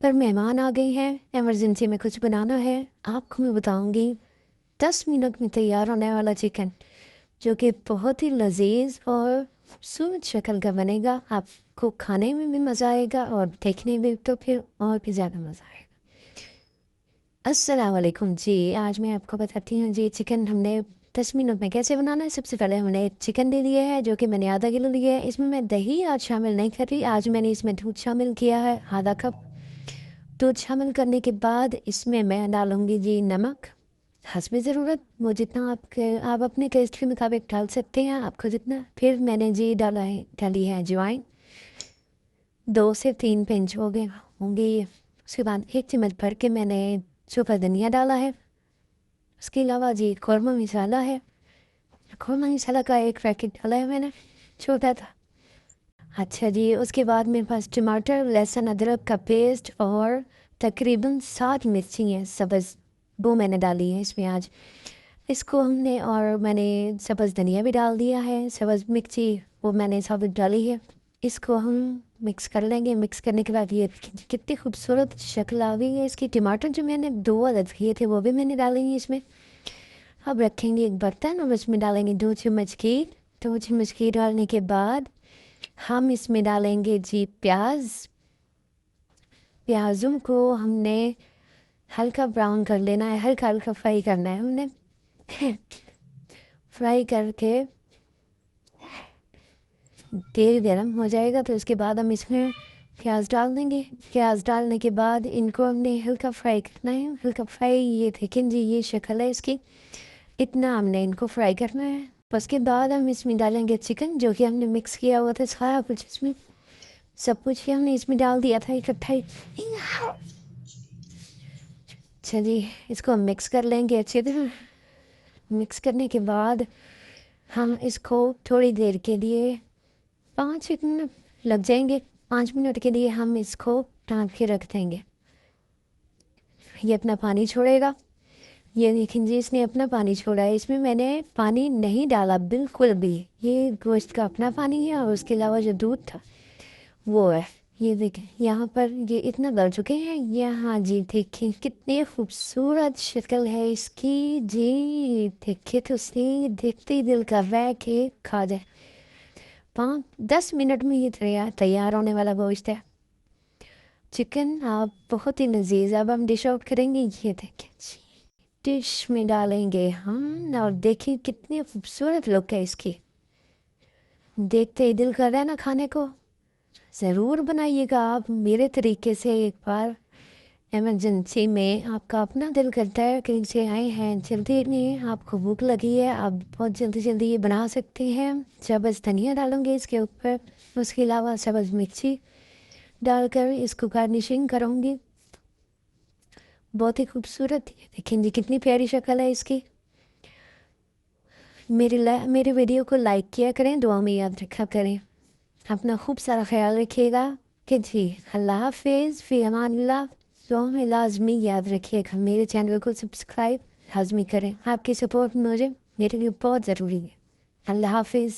पर मेहमान आ गए हैं, इमरजेंसी में कुछ बनाना है। आपको मैं बताऊंगी 10 मिनट में तैयार होने वाला चिकन, जो कि बहुत ही लजीज और खूबसूरत शक्ल का बनेगा। आपको खाने में भी मज़ा आएगा और देखने में तो फिर और भी ज़्यादा मज़ा आएगा। अस्सलाम वालेकुम जी। आज मैं आपको बताती हूँ जी चिकन हमने 10 मिनट में कैसे बनाना है। सबसे पहले हमने चिकन ले लिया है, जो कि मैंने आधा किलो लिया है। इसमें मैं दही आज शामिल नहीं कर रही। आज मैंने इसमें दूध शामिल किया है, आधा कप। दूध शामिल करने के बाद इसमें मैं डालूँगी जी नमक हस्बे ज़रूरत। वो जितना आप अपने टेस्ट के मुताबिक डाल सकते हैं, आपको जितना। फिर मैंने जी डाली है अजवाइन, 2 से 3 पिंच हो गए होंगे ये। उसके बाद 1 चम्मच भर के मैंने सूखा धनिया डाला है। उसके अलावा जी कौरमा मसाला है, कौरमा मसाला का 1 पैकेट डाला है मैंने, छोटा था। अच्छा जी, उसके बाद मेरे पास टमाटर, लहसुन, अदरक का पेस्ट और तकरीबन 7 मिर्ची हैं सब्ज़, वो मैंने डाली है इसमें आज। इसको हमने, और मैंने सब्ज़ धनिया भी डाल दिया है, सब्ज़ मिर्ची वो मैंने साबुत डाली है। इसको हम मिक्स कर लेंगे। मिक्स करने के बाद ये कितनी खूबसूरत शक्ल आ गई है इसकी। टमाटर जो मैंने 2 अदद किए थे वो भी मैंने डालेंगे इसमें। अब रखेंगे एक बर्तन और इसमें डालेंगे 2 चम्मच घी। 2 चम्मच घी डालने के बाद हम इसमें डालेंगे जी प्याज। प्याज़ों को हमने हल्का ब्राउन कर लेना है, हल्का हल्का फ्राई करना है हमने। फ्राई करके तेल गरम हो जाएगा तो उसके बाद हम इसमें प्याज डाल देंगे। प्याज डालने के बाद इनको हमने हल्का फ्राई करना है, हल्का फ्राई। ये देखें जी, ये शक्ल है इसकी, इतना हमने इनको फ्राई करना है। उसके बाद हम इसमें डालेंगे चिकन, जो कि हमने मिक्स किया हुआ था सारा कुछ। इसमें सब कुछ ही हमने इसमें डाल दिया था इकट्ठा ही। चलिए इसको हम मिक्स कर लेंगे अच्छे तरह। मिक्स करने के बाद हम इसको थोड़ी देर के लिए 5 मिनट लग जाएंगे, 5 मिनट के लिए हम इसको ढक के रख देंगे। ये अपना पानी छोड़ेगा। ये देखें जी, इसने अपना पानी छोड़ा है। इसमें मैंने पानी नहीं डाला बिल्कुल भी, ये गोश्त का अपना पानी है और उसके अलावा जो दूध था वो है। ये देखें यहाँ पर ये इतना गल चुके हैं। यहाँ जी देखें कितनी खूबसूरत शक्ल है इसकी जी। देखे तो सही, देखते ही दिल कर रहा है कि खा जाए। 5-10 मिनट में ये तैयार होने वाला गोश्त है चिकन। आप बहुत ही लजीज। अब हम डिश आउट करेंगे। ये देखें जी, डिश में डालेंगे हम, और देखिए कितनी खूबसूरत लुक है इसकी। देखते ही दिल कर रहा है ना खाने को। ज़रूर बनाइएगा आप मेरे तरीके से एक बार। इमरजेंसी में आपका अपना दिल करता है, कहीं से आए हैं, जल्दी नहीं, आपको भूख लगी है, आप बहुत जल्दी जल्दी ये बना सकते हैं। सब्ज़ धनिया डालूंगे इसके ऊपर, उसके अलावा सब्ज़ मिर्ची डालकर इसको गार्निशिंग करूँगी। बहुत ही खूबसूरत। ये देखें जी कितनी प्यारी शक्ल है इसकी। मेरे वीडियो को लाइक किया करें, दुआ में याद रखा करें। अपना खूब सारा ख्याल रखिएगा कि जी अल्लाह हाफिज़, फ़ी अमानिल्लाह। दुआ में लाजमी याद रखिएगा। मेरे चैनल को सब्सक्राइब लाजमी करें। आपकी सपोर्ट मुझे मेरे लिए बहुत ज़रूरी है। अल्लाह हाफिज़।